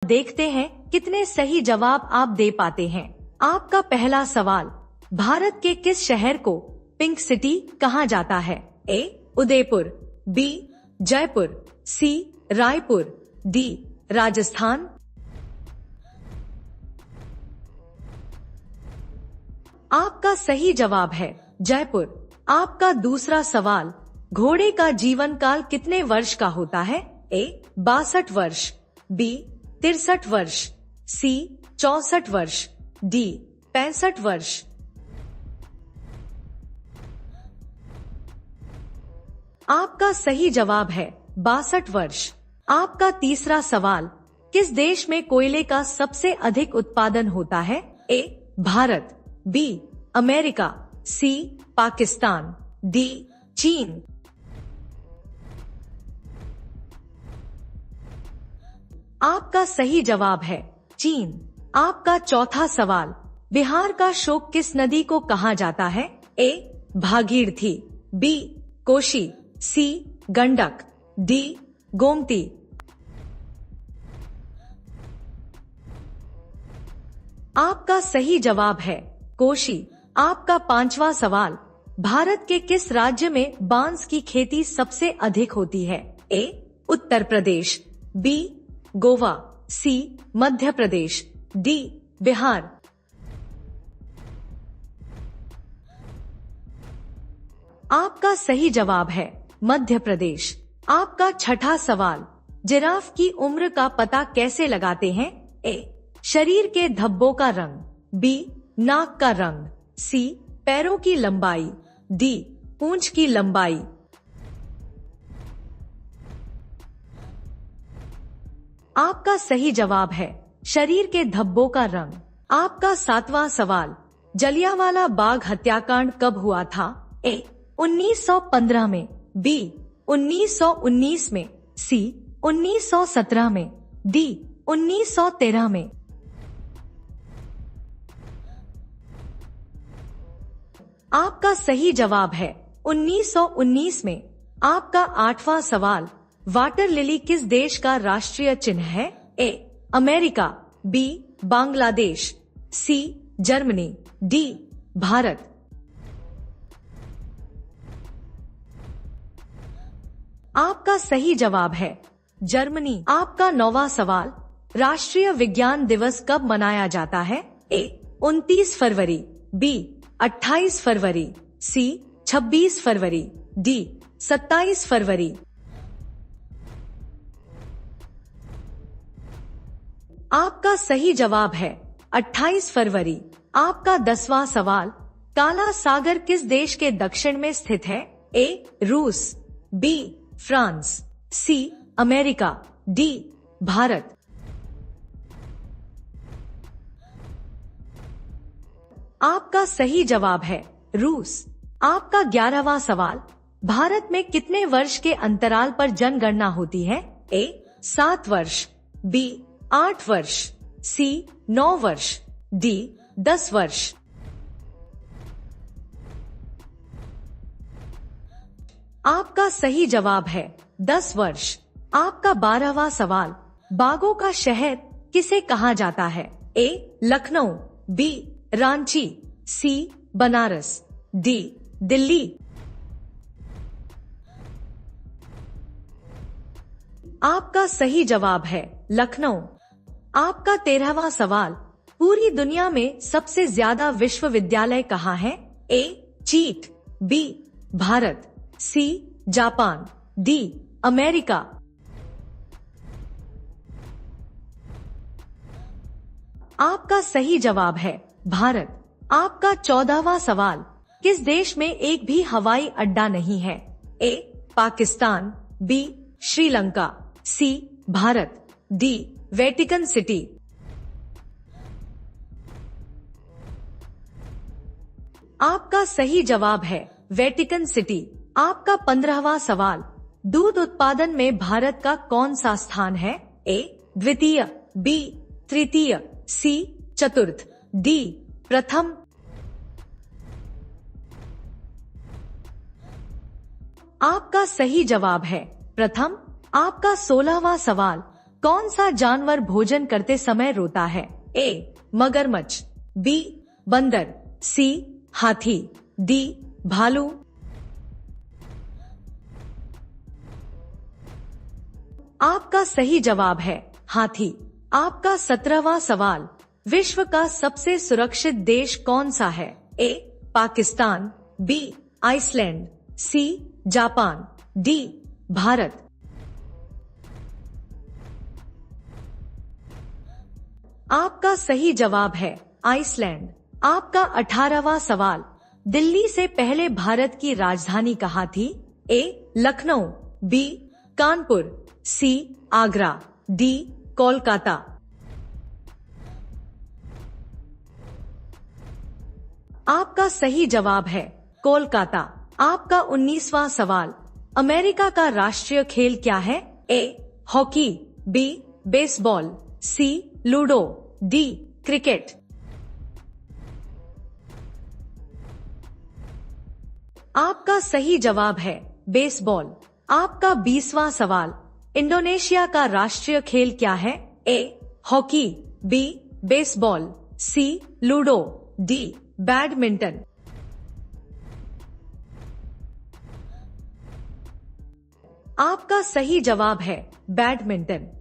देखते हैं कितने सही जवाब आप दे पाते हैं। आपका पहला सवाल, भारत के किस शहर को पिंक सिटी कहा जाता है? ए उदयपुर, बी जयपुर, सी रायपुर, डी राजस्थान। आपका सही जवाब है जयपुर। आपका दूसरा सवाल, घोड़े का जीवन काल कितने वर्ष का होता है? ए 62 वर्ष, बी 63 वर्ष, सी 64 वर्ष, डी 65 वर्ष। आपका सही जवाब है 62 वर्ष। आपका तीसरा सवाल, किस देश में कोयले का सबसे अधिक उत्पादन होता है? ए भारत, बी अमेरिका, सी पाकिस्तान, डी चीन। आपका सही जवाब है चीन। आपका चौथा सवाल, बिहार का शोक किस नदी को कहा जाता है? ए भागीरथी, बी कोशी, सी गंडक, डी गोमती। आपका सही जवाब है कोशी। आपका पांचवा सवाल, भारत के किस राज्य में बांस की खेती सबसे अधिक होती है? ए उत्तर प्रदेश, बी गोवा, सी मध्य प्रदेश, डी बिहार। आपका सही जवाब है मध्य प्रदेश। आपका छठा सवाल, जिराफ की उम्र का पता कैसे लगाते हैं? ए शरीर के धब्बों का रंग, बी नाक का रंग, सी पैरों की लंबाई, डी पूंछ की लंबाई। आपका सही जवाब है शरीर के धब्बों का रंग। आपका सातवां सवाल, जलियांवाला बाग हत्याकांड कब हुआ था? ए 1915 में, बी 1919 में, सी 1917 में, डी 1913 में। आपका सही जवाब है 1919 में। आपका आठवां सवाल, वाटर लिली किस देश का राष्ट्रीय चिन्ह है? A America, B Bangladesh, C Germany, D Bharat. आपका सही जवाब है जर्मनी। आपका नौवां सवाल, राष्ट्रीय विज्ञान दिवस कब मनाया जाता है? ए 29 फरवरी, बी 28 फरवरी, सी 26 फरवरी, डी 27 फरवरी। आपका सही जवाब है 28 फरवरी। आपका 10वां सवाल, काला सागर किस देश के दक्षिण में स्थित है? ए रूस, B France, C America, D Bharat. आपका सही जवाब है रूस। आपका 11वां सवाल, भारत में कितने वर्ष के अंतराल पर जनगणना होती है? ए 7 वर्ष, बी 8 वर्ष, सी 9 वर्ष, डी 10 वर्ष। आपका सही जवाब है 10 वर्ष। आपका 12वां सवाल, बागों का शहर किसे कहा जाता है? ए लखनऊ, बी रांची, सी बनारस, डी दिल्ली। आपका सही जवाब है लखनऊ। आपका 13वां सवाल, पूरी दुनिया में सबसे ज्यादा विश्वविद्यालय कहाँ हैं? ए चीन, B Bharat, C Japan, D America. आपका सही जवाब है भारत। आपका 14वां सवाल, किस देश में एक भी हवाई अड्डा नहीं है? A Pakistan, B Sri Lanka, C Bharat, D Vatican city. आपका सही जवाब है वेटिकन सिटी। आपका 15वां सवाल, दूध उत्पादन में भारत का कौन सा स्थान है? ए द्वितीय, बी तृतीय, सी चतुर्थ, डी प्रथम। आपका सही जवाब है प्रथम। आपका 16वां सवाल, कौन सा जानवर भोजन करते समय रोता है? ए मगरमच्छ, बी बंदर, सी हाथी, डी भालू। आपका सही जवाब है हाथी। आपका 17वां सवाल, विश्व का सबसे सुरक्षित देश कौन सा है? A Pakistan, B Iceland, C Japan, D Bharat. आपका सही जवाब है आइसलैंड। आपका 18वां सवाल, दिल्ली से पहले भारत की राजधानी कहाँ थी? ए लखनऊ, बी कानपुर, सी आगरा, डी कोलकाता। आपका सही जवाब है कोलकाता। आपका 19वां सवाल, अमेरिका का राष्ट्रीय खेल क्या है? A hockey, B baseball, C ludo, D cricket. आपका सही जवाब है बेसबॉल। आपका 20वां सवाल, इंडोनेशिया का राष्ट्रीय खेल क्या है? A hockey, B baseball, C ludo, D badminton. आपका सही जवाब है बैडमिंटन।